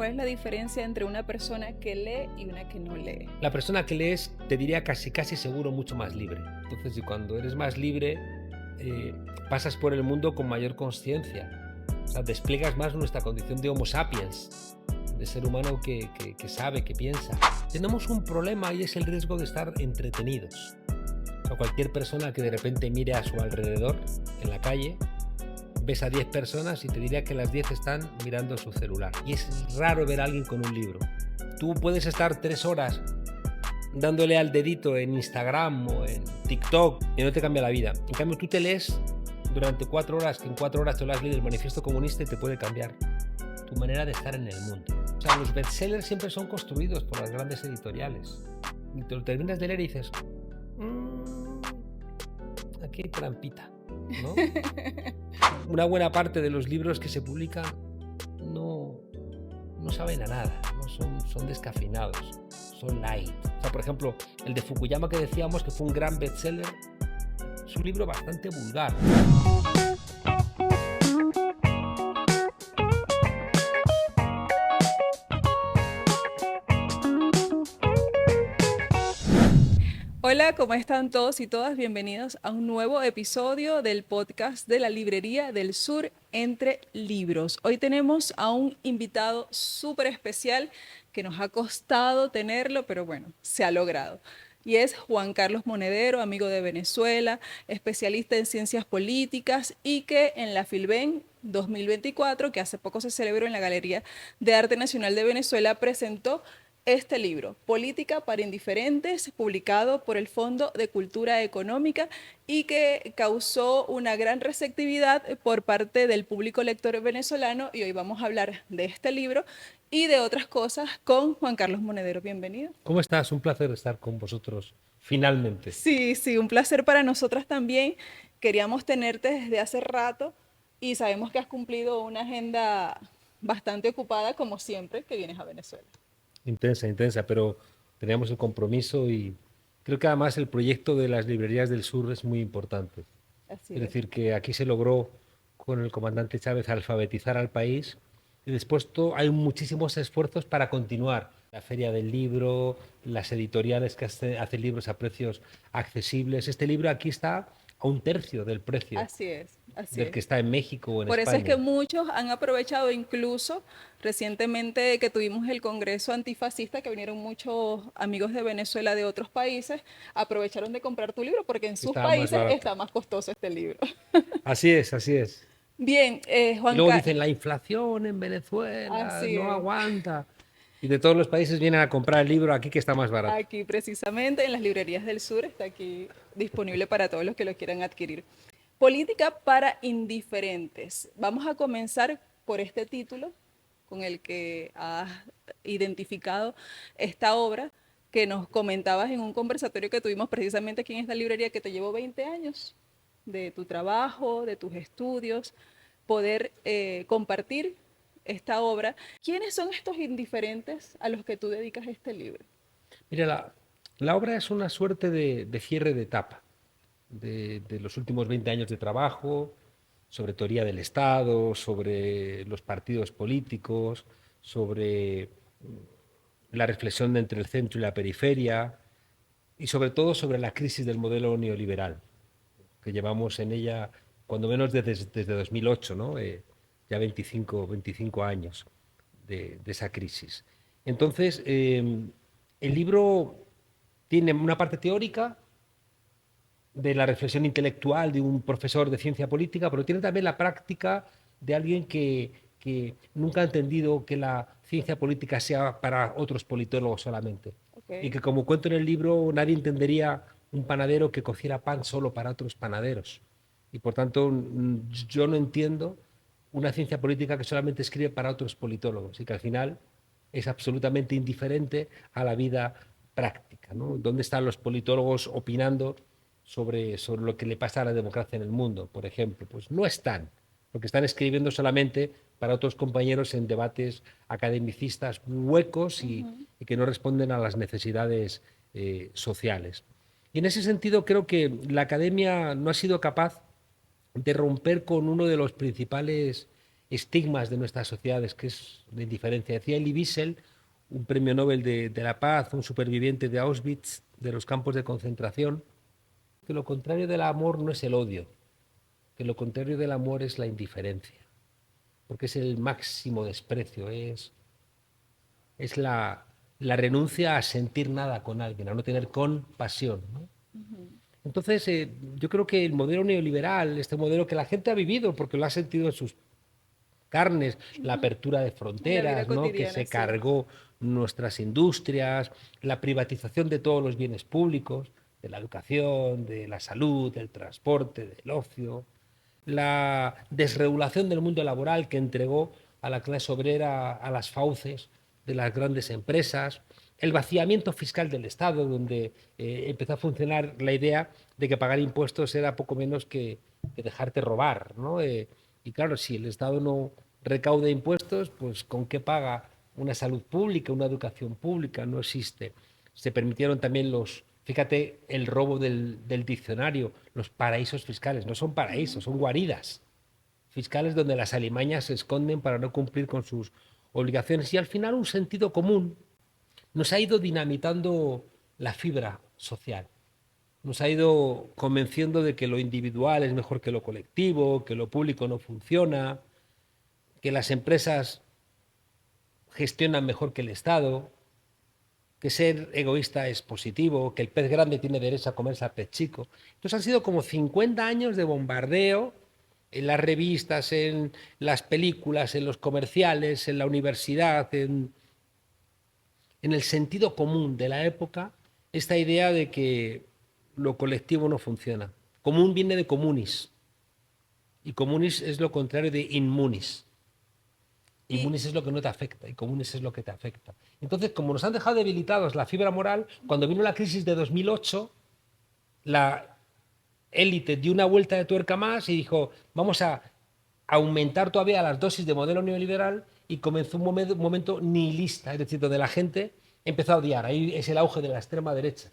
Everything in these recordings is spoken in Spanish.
¿cuál es la diferencia entre una persona que lee y una que no lee? La persona que lees, te diría casi seguro, mucho más libre. Entonces, y cuando eres más libre, pasas por el mundo con mayor consciencia. O sea, despliegas más nuestra condición de Homo sapiens, de ser humano que sabe, que piensa. Tenemos un problema y es el riesgo de estar entretenidos. O sea, cualquier persona que de repente mire a su alrededor, en la calle, ves a 10 personas y te diría que las 10 están mirando su celular. Y es raro ver a alguien con un libro. Tú puedes estar 3 horas dándole al dedito en Instagram o en TikTok y no te cambia la vida. En cambio, tú te lees durante 4 horas, que en 4 horas te lo has leído el Manifiesto Comunista y te puede cambiar tu manera de estar en el mundo. O sea, los bestsellers siempre son construidos por las grandes editoriales. Y te lo terminas de leer y dices, aquí hay trampita, ¿no? Una buena parte de los libros que se publican no saben a nada, ¿no? Son descafeinados, son light. O sea, por ejemplo, el de Fukuyama que decíamos que fue un gran bestseller, es un libro bastante vulgar. Hola, ¿cómo están todos y todas? Bienvenidos a un nuevo episodio del podcast de la Librería del Sur entre libros. Hoy tenemos a un invitado súper especial que nos ha costado tenerlo, pero bueno, se ha logrado. Y es Juan Carlos Monedero, amigo de Venezuela, especialista en ciencias políticas y que en la Filben 2024, que hace poco se celebró en la Galería de Arte Nacional de Venezuela, presentó este libro, Política para Indiferentes, publicado por el Fondo de Cultura Económica y que causó una gran receptividad por parte del público lector venezolano. Y hoy vamos a hablar de este libro y de otras cosas con Juan Carlos Monedero. Bienvenido. ¿Cómo estás? Un placer estar con vosotros, finalmente. Sí, un placer para nosotras también. Queríamos tenerte desde hace rato y sabemos que has cumplido una agenda bastante ocupada, como siempre, que vienes a Venezuela. Intensa, pero teníamos el compromiso y creo que además el proyecto de las librerías del sur es muy importante. Así Es es. decir, que aquí se logró con el comandante Chávez alfabetizar al país y después hay muchísimos esfuerzos para continuar. La Feria del Libro, las editoriales que hacen libros a precios accesibles. Este libro aquí está a 1/3 del precio Así es, así del es. que está en México o en Por eso es que España. muchos han aprovechado, incluso recientemente que tuvimos el Congreso Antifascista, que vinieron muchos amigos de Venezuela de otros países, aprovecharon de comprar tu libro porque en sus Estaba más países barato. está más costoso este libro. Así es, así es. Bien, Y luego dicen, la inflación en Venezuela así no es. aguanta. Y de todos los países vienen a comprar el libro aquí que está más barato. Aquí precisamente en las librerías del sur está aquí disponible para todos los que lo quieran adquirir. Política para indiferentes. Vamos a comenzar por este título con el que has identificado esta obra que nos comentabas en un conversatorio que tuvimos precisamente aquí en esta librería, que te llevó 20 años de tu trabajo, de tus estudios, poder compartir esta obra. ¿Quiénes son estos indiferentes a los que tú dedicas este libro? Mira, la obra es una suerte de cierre de etapa de los últimos 20 años de trabajo sobre teoría del Estado, sobre los partidos políticos, sobre la reflexión entre el centro y la periferia y sobre todo sobre la crisis del modelo neoliberal, que llevamos en ella cuando menos desde 2008, ¿no? Ya 25 años de esa crisis. Entonces, el libro tiene una parte teórica de la reflexión intelectual de un profesor de ciencia política, pero tiene también la práctica de alguien que nunca ha entendido que la ciencia política sea para otros politólogos solamente. Okay. Y que, como cuento en el libro, nadie entendería un panadero que cociera pan solo para otros panaderos. Y por tanto, yo no entiendo una ciencia política que solamente escribe para otros politólogos y que al final es absolutamente indiferente a la vida práctica, ¿no? ¿Dónde están los politólogos opinando sobre lo que le pasa a la democracia en el mundo, por ejemplo? Pues no están, porque están escribiendo solamente para otros compañeros en debates academicistas huecos y que no responden a las necesidades sociales. Y en ese sentido creo que la academia no ha sido capaz de romper con uno de los principales estigmas de nuestras sociedades, que es la indiferencia. Decía Elie Wiesel, un premio Nobel de la Paz, un superviviente de Auschwitz, de los campos de concentración, que lo contrario del amor no es el odio, que lo contrario del amor es la indiferencia, porque es el máximo desprecio, es la renuncia a sentir nada con alguien, a no tener compasión, ¿no? Entonces, yo creo que el modelo neoliberal, este modelo que la gente ha vivido porque lo ha sentido en sus carnes, la apertura de En la vida fronteras, ¿no? Que cotidiana, se sí. cargó nuestras industrias, la privatización de todos los bienes públicos, de la educación, de la salud, del transporte, del ocio, la desregulación del mundo laboral que entregó a la clase obrera a las fauces de las grandes empresas, el vaciamiento fiscal del Estado, donde empezó a funcionar la idea de que pagar impuestos era poco menos que dejarte robar, ¿no? Y claro, si el Estado no recauda impuestos, pues ¿con qué paga una salud pública, una educación pública? No existe. Se permitieron también fíjate, el robo del diccionario, los paraísos fiscales. No son paraísos, son guaridas fiscales donde las alimañas se esconden para no cumplir con sus obligaciones. Y al final un sentido común nos ha ido dinamitando la fibra social. Nos ha ido convenciendo de que lo individual es mejor que lo colectivo, que lo público no funciona, que las empresas gestionan mejor que el Estado, que ser egoísta es positivo, que el pez grande tiene derecho a comerse al pez chico. Entonces han sido como 50 años de bombardeo en las revistas, en las películas, en los comerciales, en la universidad, en el sentido común de la época, esta idea de que lo colectivo no funciona. Común viene de comunis, y comunis es lo contrario de inmunis. Y Inmunis es lo que no te afecta y comunis es lo que te afecta. Entonces, como nos han dejado debilitados la fibra moral, cuando vino la crisis de 2008, la élite dio una vuelta de tuerca más y dijo, vamos a aumentar todavía las dosis de modelo neoliberal, y comenzó un momento nihilista, es decir, donde la gente empezó a odiar. Ahí es el auge de la extrema derecha.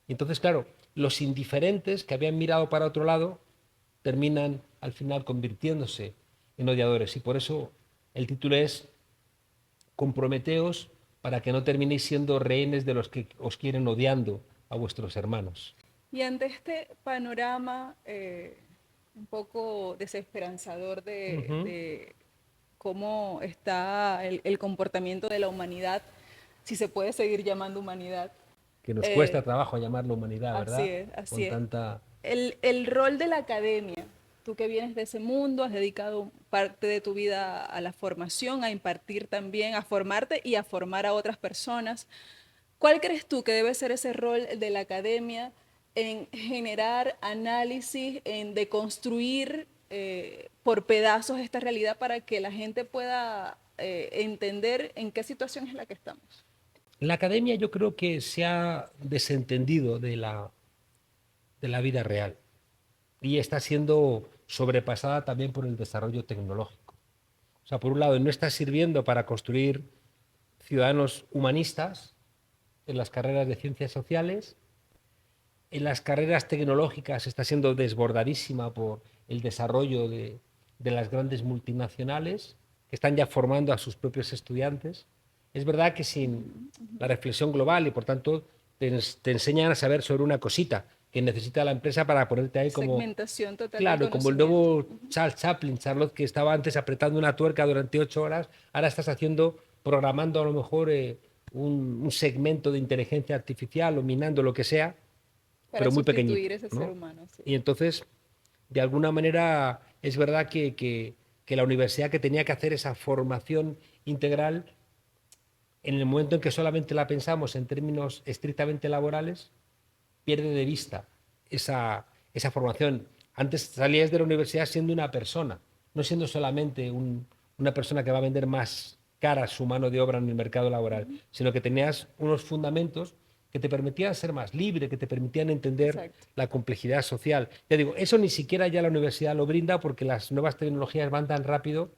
Y entonces, claro, los indiferentes que habían mirado para otro lado terminan al final convirtiéndose en odiadores. Y por eso el título es Comprometeos para que no terminéis siendo rehenes de los que os quieren odiando a vuestros hermanos. Y ante este panorama un poco desesperanzador Ujú. de cómo está el comportamiento de la humanidad, si se puede seguir llamando humanidad, Que nos cuesta eh, trabajo llamarlo humanidad, así ¿verdad? es, así Con es. tanta... El rol de la academia, tú que vienes de ese mundo, has dedicado parte de tu vida a la formación, a impartir también, a formarte y a formar a otras personas. ¿Cuál crees tú que debe ser ese rol de la academia en generar análisis, en deconstruir por pedazos esta realidad para que la gente pueda entender en qué situación es la que estamos? La academia yo creo que se ha desentendido de la vida real y está siendo sobrepasada también por el desarrollo tecnológico. O sea, por un lado, no está sirviendo para construir ciudadanos humanistas en las carreras de ciencias sociales. En las carreras tecnológicas está siendo desbordadísima por el desarrollo de las grandes multinacionales que están ya formando a sus propios estudiantes. Es verdad que sin la reflexión global y por tanto te enseñan a saber sobre una cosita que necesita la empresa para ponerte ahí como, Segmentación total del claro, como el conocimiento. nuevo Charles Chaplin, Charlotte, que estaba antes apretando una tuerca durante 8 horas, ahora estás haciendo, programando a lo mejor un segmento de inteligencia artificial o minando lo que sea, Para pero muy pequeñito, sustituir ese ser ¿no? humano, sí. Y entonces, de alguna manera, es verdad que la universidad, que tenía que hacer esa formación integral, en el momento en que solamente la pensamos en términos estrictamente laborales, pierde de vista esa formación. Antes salías de la universidad siendo una persona, no siendo solamente una persona que va a vender más cara su mano de obra en el mercado laboral, sino que tenías unos fundamentos que te permitían ser más libre, que te permitían entender Exacto. la complejidad social. Ya digo, eso ni siquiera ya la universidad lo brinda, porque las nuevas tecnologías van tan rápido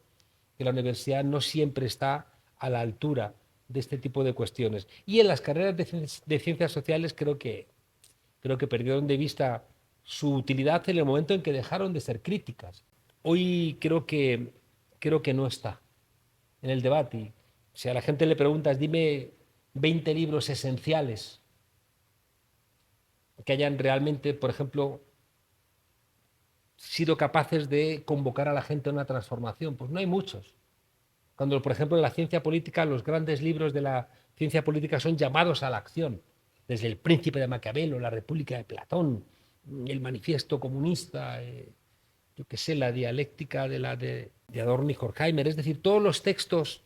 que la universidad no siempre está a la altura de este tipo de cuestiones. Y en las carreras de ciencias sociales creo que perdieron de vista su utilidad en el momento en que dejaron de ser críticas. Hoy creo que creo que no está en el debate. Y si a la gente le preguntas, dime 20 libros esenciales que hayan realmente, por ejemplo, sido capaces de convocar a la gente a una transformación, pues no hay muchos. Cuando, por ejemplo, en la ciencia política, los grandes libros de la ciencia política son llamados a la acción, desde El Príncipe de Maquiavelo, La República de Platón, el Manifiesto Comunista, yo qué sé, la dialéctica de Adorno y Horkheimer, es decir, todos los textos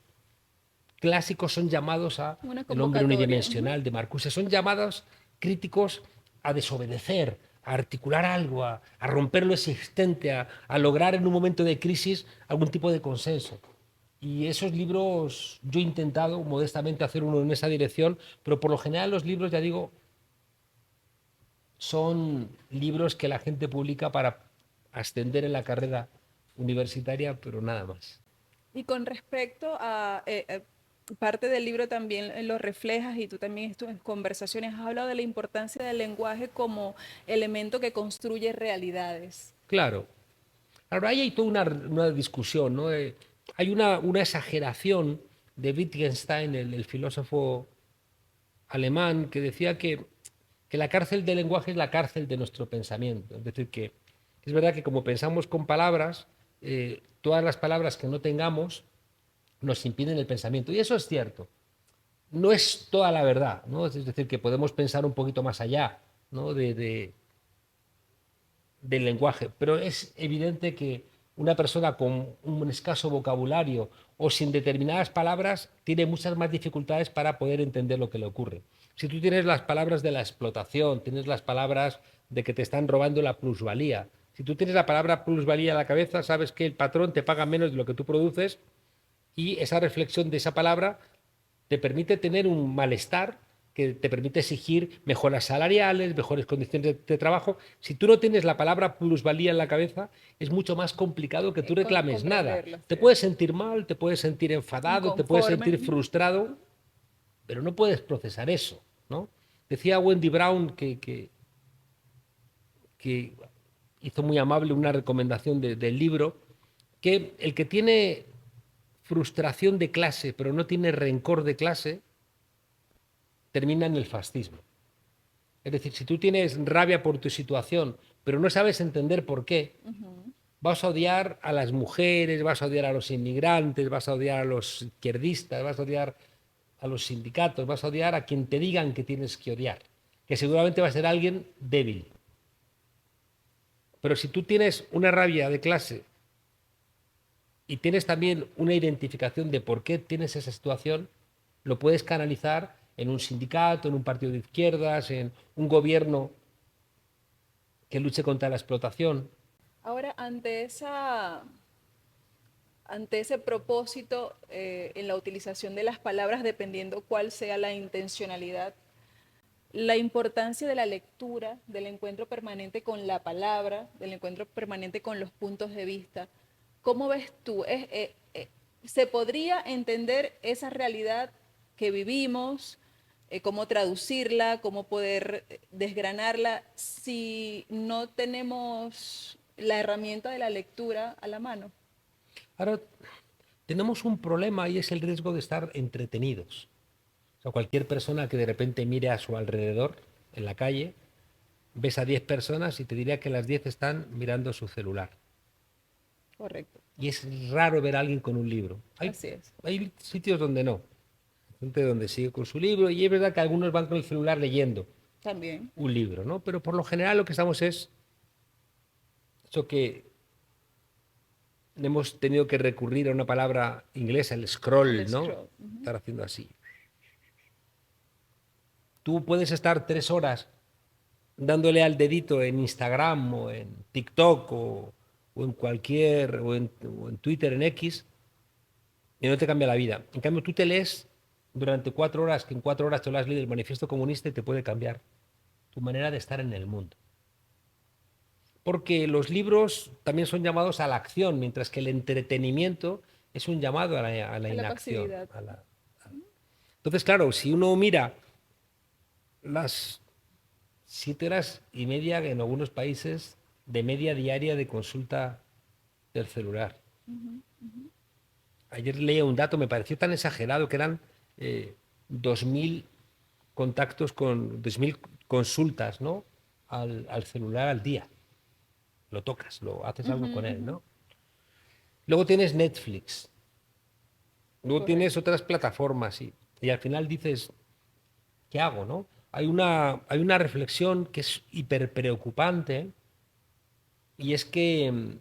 clásicos son llamados a Una El hombre convocatoria. unidimensional de Marcuse, son llamados críticos a desobedecer, a articular algo, a romper lo existente, a lograr en un momento de crisis algún tipo de consenso. Y esos libros, yo he intentado modestamente hacer uno en esa dirección, pero por lo general los libros, ya digo, son libros que la gente publica para ascender en la carrera universitaria, pero nada más. Y con respecto a parte del libro también lo reflejas y tú también en tus conversaciones has hablado de la importancia del lenguaje como elemento que construye realidades. Claro. Ahora ahí hay toda una discusión, ¿no? Hay una exageración de Wittgenstein, el filósofo alemán, que decía que la cárcel del lenguaje es la cárcel de nuestro pensamiento. Es decir, que es verdad que como pensamos con palabras, todas las palabras que no tengamos nos impiden el pensamiento. Y eso es cierto. No es toda la verdad, ¿no? Es decir, que podemos pensar un poquito más allá, ¿no? Del lenguaje, pero es evidente que una persona con un escaso vocabulario o sin determinadas palabras tiene muchas más dificultades para poder entender lo que le ocurre. Si tú tienes las palabras de la explotación, tienes las palabras de que te están robando la plusvalía, si tú tienes la palabra plusvalía en la cabeza, sabes que el patrón te paga menos de lo que tú produces y esa reflexión de esa palabra te permite tener un malestar que te permite exigir mejoras salariales, mejores condiciones de trabajo. Si tú no tienes la palabra plusvalía en la cabeza, es mucho más complicado que tú reclames nada. Comprenderlo, Te sí. puedes sentir mal, te puedes sentir enfadado, te puedes Inconforme. sentir frustrado, pero no puedes procesar eso, ¿no? Decía Wendy Brown que hizo muy amable una recomendación del libro, que el que tiene frustración de clase, pero no tiene rencor de clase, termina en el fascismo. Es decir, si tú tienes rabia por tu situación, pero no sabes entender por qué, vas a odiar a las mujeres, vas a odiar a los inmigrantes, vas a odiar a los izquierdistas, vas a odiar a los sindicatos, vas a odiar a quien te digan que tienes que odiar, que seguramente va a ser alguien débil. Pero si tú tienes una rabia de clase y tienes también una identificación de por qué tienes esa situación, lo puedes canalizar en un sindicato, en un partido de izquierdas, en un gobierno que luche contra la explotación. Ahora, ante ese propósito en la utilización de las palabras, dependiendo cuál sea la intencionalidad, la importancia de la lectura, del encuentro permanente con la palabra, del encuentro permanente con los puntos de vista. ¿Cómo ves tú? ¿Se podría entender esa realidad que vivimos? ¿Cómo traducirla? ¿Cómo poder desgranarla si no tenemos la herramienta de la lectura a la mano? Ahora, tenemos un problema y es el riesgo de estar entretenidos. O sea, cualquier persona que de repente mire a su alrededor en la calle, ves a 10 personas y te diría que las 10 están mirando su celular. Correcto, Y es raro ver a alguien con un libro. así es. Hay sitios donde no. Gente donde sigue con su libro y es verdad que algunos van con el celular leyendo También. un libro, ¿no? Pero por lo general lo que estamos es eso que hemos tenido que recurrir a una palabra inglesa, el El scroll, ¿no? scroll. Estar haciendo así. Tú puedes estar 3 horas dándole al dedito en Instagram o en TikTok o en cualquier, o en Twitter, en X, y no te cambia la vida. En cambio, tú te lees durante 4 horas, que en 4 horas te lo has leído el Manifiesto Comunista y te puede cambiar tu manera de estar en el mundo. Porque los libros también son llamados a la acción, mientras que el entretenimiento es un llamado a la A la inacción. pasividad. Entonces, claro, si uno mira las 7 horas y media en algunos países de media diaria de consulta del celular, ayer leía un dato, me pareció tan exagerado que eran 2.000 contactos con 2.000 consultas, ¿no? Al celular al día. Lo tocas, lo haces algo Ujú, con él, ujú. ¿no? Luego tienes Netflix, luego tienes Correcto. otras plataformas y al final dices, ¿qué hago, no? Hay una reflexión que es hiper preocupante y es que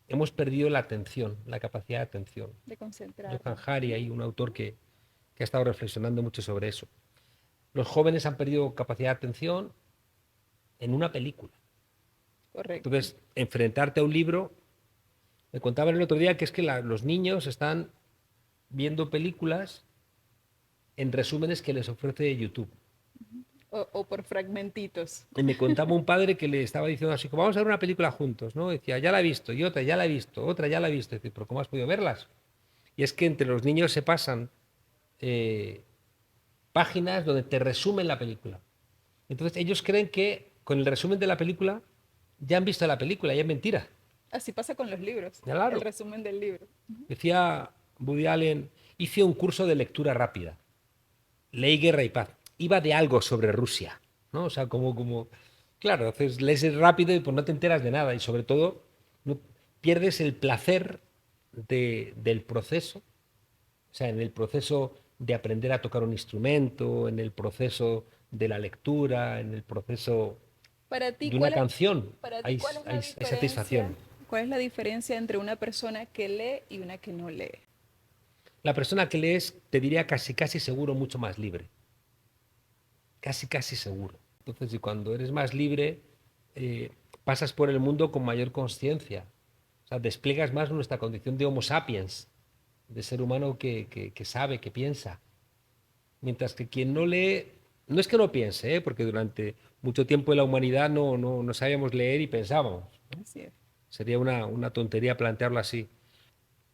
hemos perdido la atención, la capacidad de atención. De Johan concentrarnos. Hari, hay un autor que ha estado reflexionando mucho sobre eso. Los jóvenes han perdido capacidad de atención en una película. Correcto. Entonces, enfrentarte a un libro, me contaban el otro día que es que los niños están viendo películas en resúmenes que les ofrece YouTube. O por fragmentitos. Y me contaba un padre que le estaba diciendo así, como vamos a ver una película juntos, ¿no? Decía, ya la he visto, y otra, ya la he visto, otra, ya la he visto. Dice, pero ¿cómo has podido verlas? Y es que entre los niños se pasan eh, páginas donde te resumen la película. Entonces ellos creen que con el resumen de la película ya han visto la película, y es mentira. Así pasa con los libros, el Claro, resumen del libro. decía Woody Allen, hice un curso de lectura rápida, leí Guerra y Paz, iba de algo sobre Rusia, ¿no? O sea, claro, haces, lees rápido y pues no te enteras de nada y sobre todo no, pierdes el placer del proceso, o sea, en el proceso de aprender a tocar un instrumento, en el proceso de la lectura, en el proceso Para ti, de una canción, para ti, hay, ¿cuál es hay, la hay satisfacción. diferencia? ¿Cuál es la diferencia entre una persona que lee y una que no lee? La persona que lees, te diría casi, casi seguro, mucho más libre. Casi, casi seguro. Entonces, y cuando eres más libre, pasas por el mundo con mayor conciencia. O sea, despliegas más nuestra condición de Homo sapiens, de ser humano que sabe, que piensa. Mientras que quien no lee, no es que no piense, porque durante mucho tiempo en la humanidad no sabíamos leer y pensábamos. Así es. Sería una tontería plantearlo así.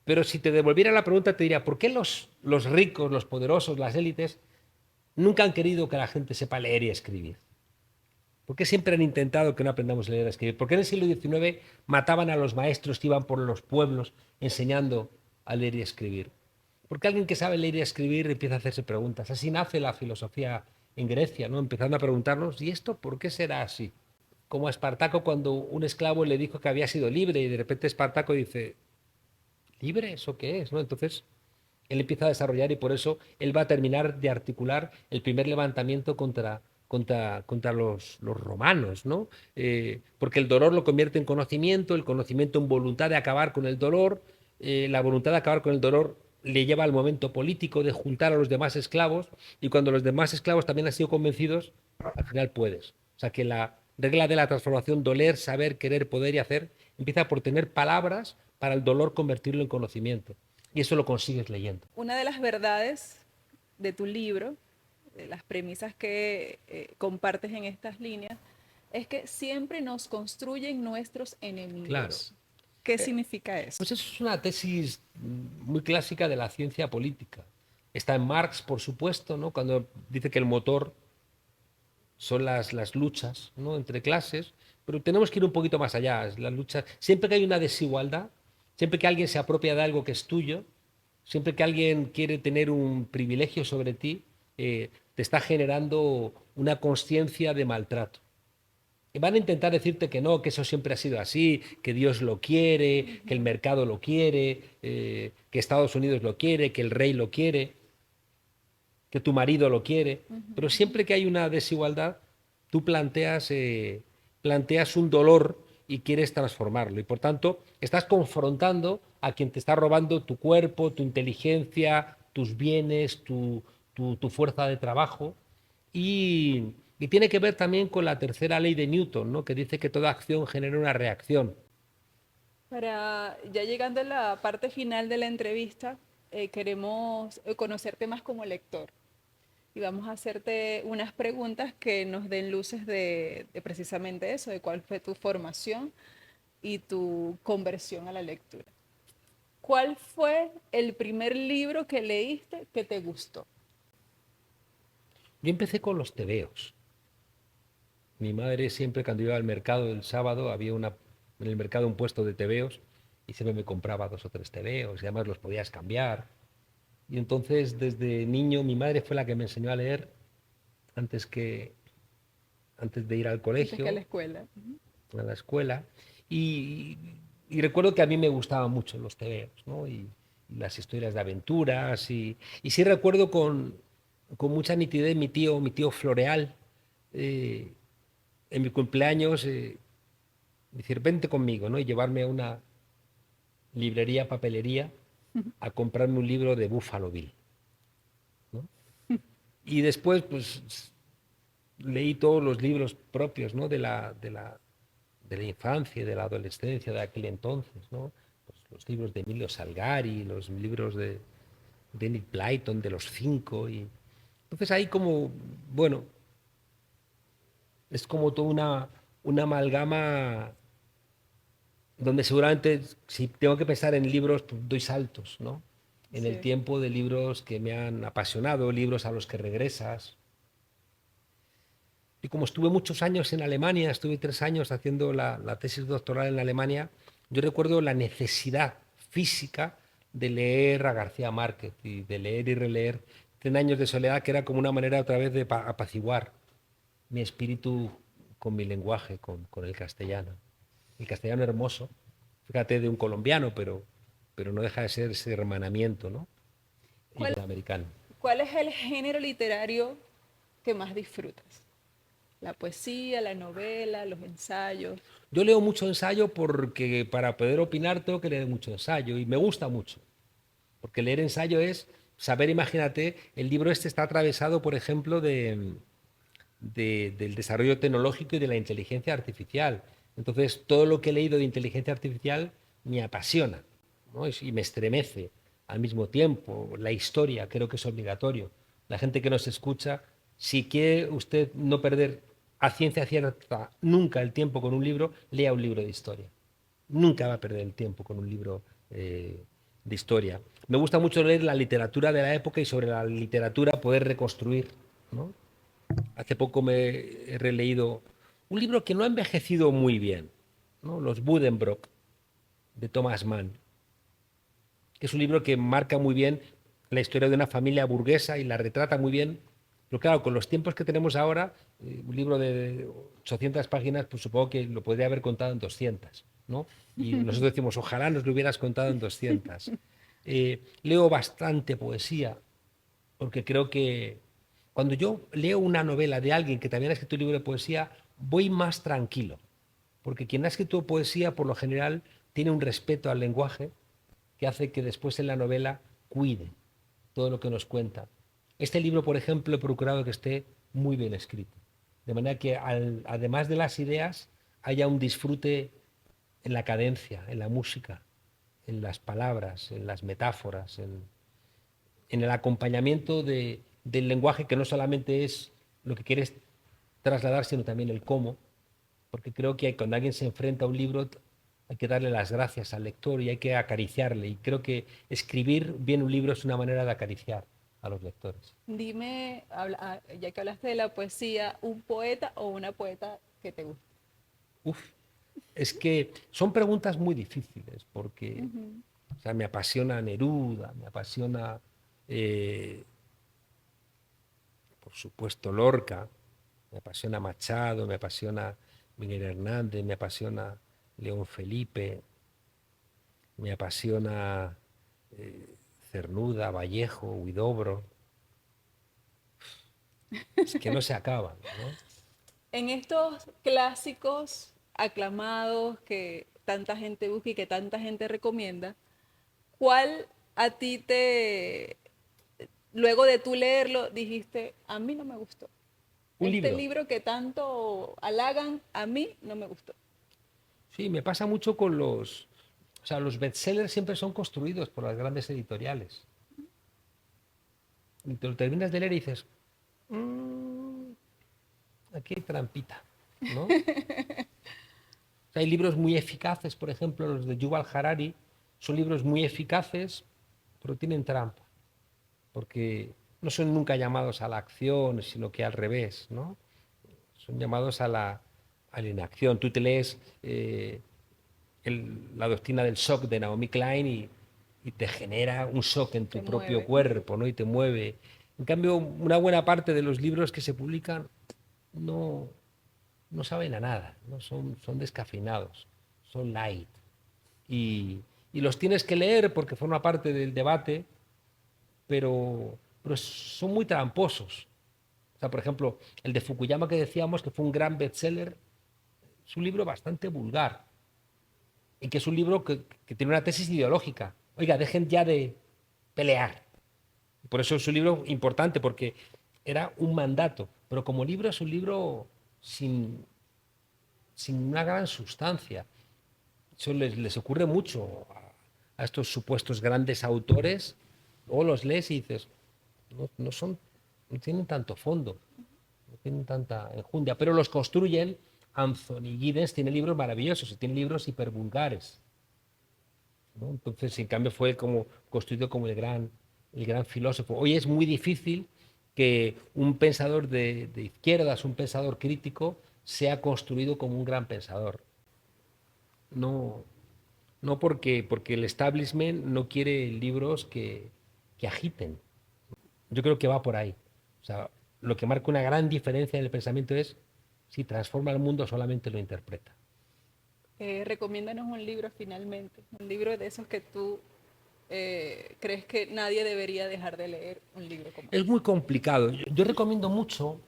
Pero si te devolviera la pregunta, te diría, ¿por qué los ricos, los poderosos, las élites, nunca han querido que la gente sepa leer y escribir? ¿Por qué siempre han intentado que no aprendamos a leer y a escribir? ¿Por qué en el siglo XIX mataban a los maestros que iban por los pueblos enseñando a leer y a escribir? Porque alguien que sabe leer y escribir empieza a hacerse preguntas. Así nace la filosofía en Grecia, ¿no? Empezando a preguntarnos, ¿y esto por qué será así? Como a Espartaco cuando un esclavo le dijo que había sido libre y de repente Espartaco dice, ¿libre? ¿Eso qué es? ¿No? Entonces él empieza a desarrollar y por eso él va a terminar de articular el primer levantamiento contra los romanos, ¿no? Porque el dolor lo convierte en conocimiento, el conocimiento en voluntad de acabar con el dolor, la voluntad de acabar con el dolor le lleva al momento político de juntar a los demás esclavos y cuando los demás esclavos también han sido convencidos, al final puedes. O sea que la regla de la transformación, doler, saber, querer, poder y hacer, empieza por tener palabras para el dolor convertirlo en conocimiento. Y eso lo consigues leyendo. Una de las verdades de tu libro, de las premisas que compartes en estas líneas, es que siempre nos construyen nuestros Claro. enemigos. ¿Qué significa eso? Pues eso es una tesis muy clásica de la ciencia política. Está en Marx, por supuesto, ¿no? Cuando dice que el motor son las luchas, ¿no? Entre clases, pero tenemos que ir un poquito más allá. Las luchas, siempre que hay una desigualdad, siempre que alguien se apropia de algo que es tuyo, siempre que alguien quiere tener un privilegio sobre ti, te está generando una conciencia de maltrato. Y van a intentar decirte que eso siempre ha sido así, que Dios lo quiere, que el mercado lo quiere, que Estados Unidos lo quiere, que el rey lo quiere, que tu marido lo quiere. Pero siempre que hay una desigualdad, tú planteas un dolor y quieres transformarlo. Y por tanto, estás confrontando a quien te está robando tu cuerpo, tu inteligencia, tus bienes, tu fuerza de trabajo. Y tiene que ver también con la tercera ley de Newton, ¿no? Que dice que toda acción genera una reacción. Para ya llegando a la parte final de la entrevista, queremos conocerte más como lector y vamos a hacerte unas preguntas que nos den luces de precisamente eso, de cuál fue tu formación y tu conversión a la lectura. ¿Cuál fue el primer libro que leíste que te gustó? Yo empecé con los tebeos. Mi madre siempre cuando iba al mercado el sábado había en el mercado un puesto de tebeos y siempre me compraba 2 o 3 tebeos y además los podías cambiar. Y entonces desde niño mi madre fue la que me enseñó a leer antes que antes de ir al Antes que a la colegio, escuela. a la escuela. Y, y recuerdo que a mí me gustaban mucho los tebeos, ¿no? Y las historias de aventuras. Y sí recuerdo con mucha nitidez mi tío Floreal, eh, en mi cumpleaños, decir, vente conmigo, ¿no? Y llevarme a una librería, papelería, a comprarme un libro de Buffalo Bill, ¿no? Y después, pues, leí todos los libros propios, ¿no? De la infancia y de la adolescencia de aquel entonces, ¿no? Pues los libros de Emilio Salgari, los libros de Enid Blyton, de los cinco. Y entonces ahí como, bueno, es como toda una amalgama donde seguramente si tengo que pensar en libros, pues doy saltos, ¿no? En el Sí. tiempo de libros que me han apasionado, libros a los que regresas. Y como estuve muchos años en Alemania, estuve 3 años haciendo la tesis doctoral en Alemania, yo recuerdo la necesidad física de leer a García Márquez y de leer y releer Cien años de soledad, que era como una manera otra vez de apaciguar mi espíritu con mi lenguaje, con el castellano. El castellano hermoso, fíjate, de un colombiano, pero no deja de ser ese hermanamiento, ¿no? ¿Cuál, Iberoamericano. cuál es el género literario que más disfrutas? La poesía, la novela, los ensayos. Yo leo mucho ensayo porque para poder opinar tengo que leer mucho ensayo y me gusta mucho, porque leer ensayo es saber, imagínate, el libro este está atravesado, por ejemplo, del desarrollo tecnológico y de la inteligencia artificial. Entonces, todo lo que he leído de inteligencia artificial me apasiona, ¿no? Y me estremece al mismo tiempo. La historia creo que es obligatorio. La gente que nos escucha, si quiere usted no perder a ciencia cierta nunca el tiempo con un libro, lea un libro de historia. Nunca va a perder el tiempo con un libro de historia. Me gusta mucho leer la literatura de la época y sobre la literatura poder reconstruir, ¿no? Hace poco me he releído un libro que no ha envejecido muy bien, ¿no? Los Buddenbrook, de Thomas Mann, que es un libro que marca muy bien la historia de una familia burguesa y la retrata muy bien. Pero claro, con los tiempos que tenemos ahora, un libro de 800 páginas, pues supongo que lo podría haber contado en 200, ¿no? Y nosotros decimos, ojalá nos lo hubieras contado en 200. Leo bastante poesía, porque creo que cuando yo leo una novela de alguien que también ha escrito un libro de poesía, voy más tranquilo, porque quien ha escrito poesía, por lo general, tiene un respeto al lenguaje que hace que después en la novela cuide todo lo que nos cuenta. Este libro, por ejemplo, he procurado que esté muy bien escrito, de manera que además de las ideas haya un disfrute en la cadencia, en la música, en las palabras, en las metáforas, en el acompañamiento del lenguaje que no solamente es lo que quieres trasladar, sino también el cómo, porque creo que cuando alguien se enfrenta a un libro hay que darle las gracias al lector y hay que acariciarle. Y creo que escribir bien un libro es una manera de acariciar a los lectores. Dime, ya que hablaste de la poesía, un poeta o una poeta que te guste. Uf, es que son preguntas muy difíciles porque o sea, me apasiona Neruda, me apasiona, eh, por supuesto, Lorca, me apasiona Machado, me apasiona Miguel Hernández, me apasiona León Felipe, me apasiona Cernuda, Vallejo, Huidobro. Es que no se acaban, ¿no? En estos clásicos aclamados que tanta gente busca y que tanta gente recomienda, ¿cuál a ti luego de tú leerlo, dijiste, a mí no me gustó? Un Este libro. libro que tanto halagan, a mí no me gustó. Sí, me pasa mucho con los... O sea, los bestsellers siempre son construidos por las grandes editoriales. Y te lo terminas de leer y dices, "Mm, aquí hay trampita, ¿no?" O sea, hay libros muy eficaces, por ejemplo, los de Yuval Harari, son libros muy eficaces, pero tienen trampa, porque no son nunca llamados a la acción, sino que al revés, ¿no? Son llamados a la inacción. Tú te lees la doctrina del shock de Naomi Klein y te genera un shock en tu Te propio mueve. cuerpo, ¿no? Y te mueve. En cambio, una buena parte de los libros que se publican no, no saben a nada, ¿no? Son descafeinados, son light. Y los tienes que leer porque forma parte del debate, pero son muy tramposos. O sea, por ejemplo, el de Fukuyama que decíamos que fue un gran bestseller, es un libro bastante vulgar y que es un libro que tiene una tesis ideológica. Oiga, dejen ya de pelear. Por eso es un libro importante, porque era un mandato, pero como libro es un libro sin, sin una gran sustancia. Eso les ocurre mucho a estos supuestos grandes autores, o los lees y dices, no son, no tienen tanto fondo, no tienen tanta enjundia, pero los construyen. Anthony Giddens tiene libros maravillosos y tiene libros hipervulgares, ¿no? Entonces, en cambio, fue como construido como el gran filósofo. Hoy es muy difícil que un pensador de izquierdas, un pensador crítico, sea construido como un gran pensador. No, no porque el establishment no quiere libros que agiten. Yo creo que va por ahí. O sea, lo que marca una gran diferencia en el pensamiento es si transforma el mundo o solamente lo interpreta. Recomiéndanos un libro finalmente, un libro de esos que tú crees que nadie debería dejar de leer, un libro como Es ese. muy complicado. Yo recomiendo mucho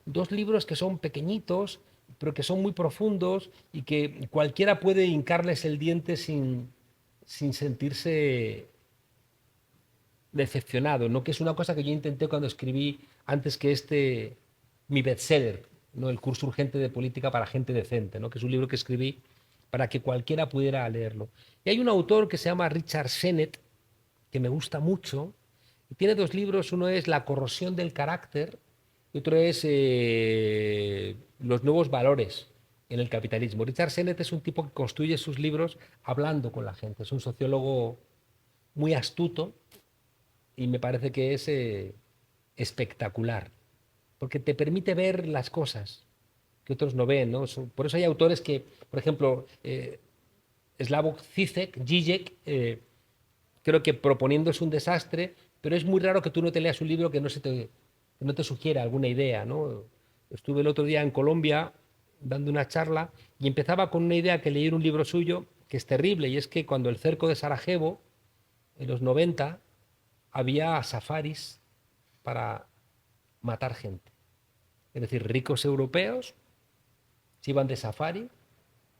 dos libros que son pequeñitos, pero que son muy profundos y que cualquiera puede hincarles el diente sin sentirse decepcionado, ¿no? Que es una cosa que yo intenté cuando escribí antes que mi bestseller, ¿no? El curso urgente de política para gente decente, ¿no? Que es un libro que escribí para que cualquiera pudiera leerlo. Y hay un autor que se llama Richard Sennett, que me gusta mucho, y tiene dos libros, uno es La corrosión del carácter y otro es Los nuevos valores en el capitalismo. Richard Sennett es un tipo que construye sus libros hablando con la gente, es un sociólogo muy astuto y me parece que es espectacular, porque te permite ver las cosas que otros no ven, ¿no? Por eso hay autores que, por ejemplo, Slavoj Žižek, creo que proponiendo es un desastre, pero es muy raro que tú no te leas un libro que no te sugiera alguna idea, ¿no? Estuve el otro día en Colombia dando una charla y empezaba con una idea que leí en un libro suyo que es terrible, y es que cuando el cerco de Sarajevo, en los 90, había safaris para matar gente. Es decir, ricos europeos se iban de safari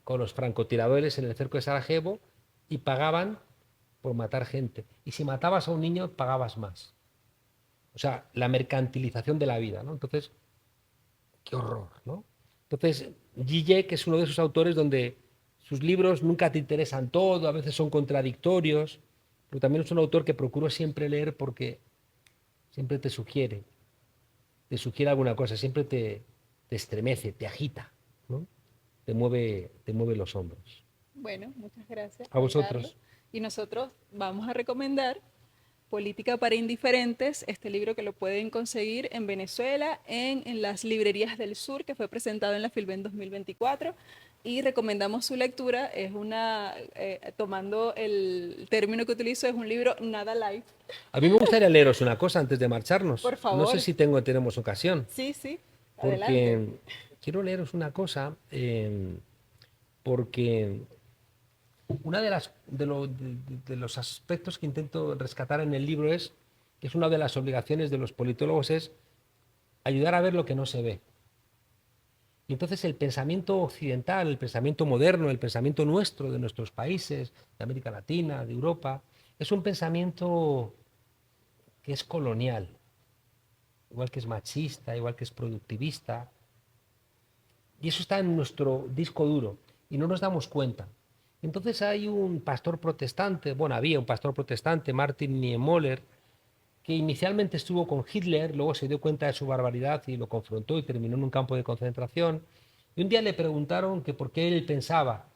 con los francotiradores en el cerco de Sarajevo y pagaban por matar gente. Y si matabas a un niño, pagabas más. O sea, la mercantilización de la vida, ¿no? Entonces, qué horror, ¿no? Entonces, Zizek es uno de esos autores donde sus libros nunca te interesan todo, a veces son contradictorios, pero también es un autor que procuro siempre leer porque siempre te sugiere alguna cosa, siempre te estremece, te agita, ¿no? Te mueve los hombros. Bueno, muchas gracias, A Juan Carlos. vosotros. Y nosotros vamos a recomendar Política para Indiferentes, este libro que lo pueden conseguir en Venezuela, en las librerías del sur, que fue presentado en la Filben 2024. Y recomendamos su lectura, es tomando el término que utilizo, es un libro nada light. A mí me gustaría leeros una cosa antes de marcharnos. Por No sé favor, si tenemos ocasión, sí, sí, adelante. porque quiero leeros una cosa, porque una de los aspectos que intento rescatar en el libro es que es una de las obligaciones de los politólogos es ayudar a ver lo que no se ve. Y entonces el pensamiento occidental, el pensamiento moderno, el pensamiento nuestro, de nuestros países, de América Latina, de Europa, es un pensamiento que es colonial, igual que es machista, igual que es productivista. Y eso está en nuestro disco duro y no nos damos cuenta. Entonces hay un pastor protestante, bueno, había un pastor protestante, Martin Niemöller, que inicialmente estuvo con Hitler, luego se dio cuenta de su barbaridad y lo confrontó y terminó en un campo de concentración. Y un día le preguntaron que por qué él pensaba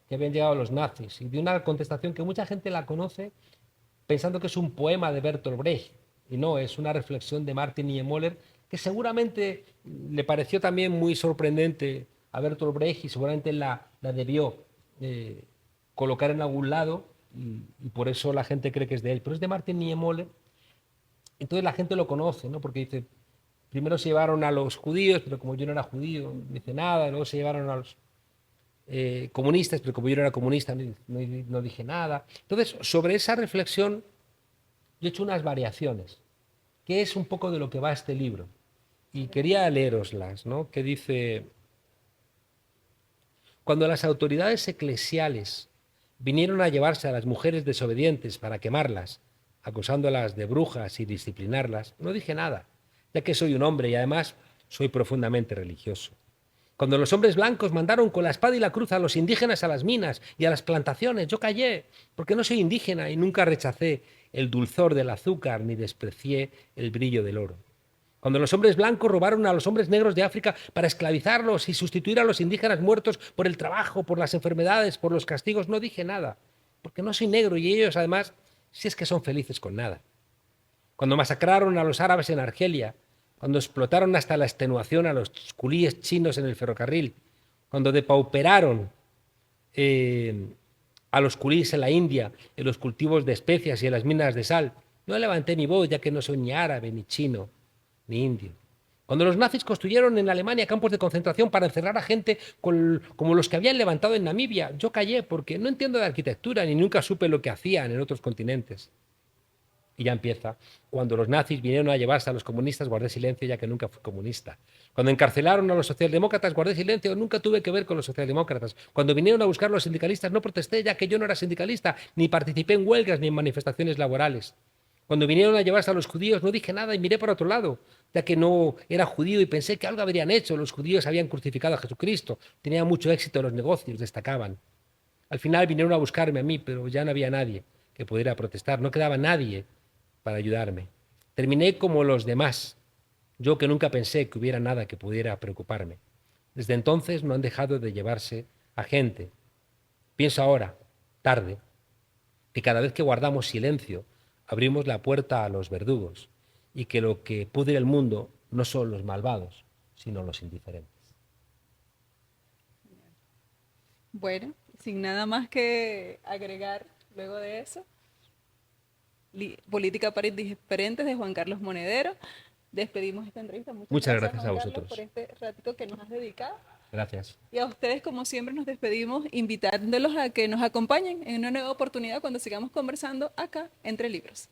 que habían llegado los nazis, y dio una contestación que mucha gente la conoce pensando que es un poema de Bertolt Brecht, y no, es una reflexión de Martin Niemöller, que seguramente le pareció también muy sorprendente a Bertolt Brecht y seguramente la debió colocar en algún lado y por eso la gente cree que es de él. Pero es de Martin Niemöller. Entonces la gente lo conoce, ¿no? Porque dice, primero se llevaron a los judíos, pero como yo no era judío, no dice nada. Luego se llevaron a los comunistas, pero como yo no era comunista, no dije nada. Entonces, sobre esa reflexión, yo he hecho unas variaciones, que es un poco de lo que va este libro. Y quería leeroslas, ¿no? Que dice, cuando las autoridades eclesiales vinieron a llevarse a las mujeres desobedientes para quemarlas, acusándolas de brujas y disciplinarlas, no dije nada, ya que soy un hombre y además soy profundamente religioso. Cuando los hombres blancos mandaron con la espada y la cruz a los indígenas a las minas y a las plantaciones, yo callé, porque no soy indígena y nunca rechacé el dulzor del azúcar ni desprecié el brillo del oro. Cuando los hombres blancos robaron a los hombres negros de África para esclavizarlos y sustituir a los indígenas muertos por el trabajo, por las enfermedades, por los castigos, no dije nada, porque no soy negro y ellos además, si es que son felices con nada. Cuando masacraron a los árabes en Argelia, cuando explotaron hasta la extenuación a los culíes chinos en el ferrocarril, cuando depauperaron a los culíes en la India, en los cultivos de especias y en las minas de sal, no levanté mi voz, ya que no soy ni árabe, ni chino, ni indio. Cuando los nazis construyeron en Alemania campos de concentración para encerrar a gente como los que habían levantado en Namibia, yo callé porque no entiendo de arquitectura ni nunca supe lo que hacían en otros continentes. Y ya empieza. Cuando los nazis vinieron a llevarse a los comunistas, guardé silencio ya que nunca fui comunista. Cuando encarcelaron a los socialdemócratas, guardé silencio, nunca tuve que ver con los socialdemócratas. Cuando vinieron a buscar a los sindicalistas, no protesté ya que yo no era sindicalista, ni participé en huelgas ni en manifestaciones laborales. Cuando vinieron a llevarse a los judíos, no dije nada y miré para otro lado, ya que no era judío y pensé que algo habrían hecho. Los judíos habían crucificado a Jesucristo, tenían mucho éxito en los negocios, destacaban. Al final vinieron a buscarme a mí, pero ya no había nadie que pudiera protestar, no quedaba nadie para ayudarme. Terminé como los demás, yo que nunca pensé que hubiera nada que pudiera preocuparme. Desde entonces no han dejado de llevarse a gente. Pienso ahora, tarde, que cada vez que guardamos silencio, abrimos la puerta a los verdugos y que lo que pudre el mundo no son los malvados, sino los indiferentes. Bueno, sin nada más que agregar luego de eso, Política para Indiferentes de Juan Carlos Monedero. Despedimos esta entrevista. Muchas Muchas gracias, gracias a Juan Carlos, vosotros. por este ratito que nos has dedicado. Gracias. Y a ustedes, como siempre, nos despedimos invitándolos a que nos acompañen en una nueva oportunidad cuando sigamos conversando acá entre libros.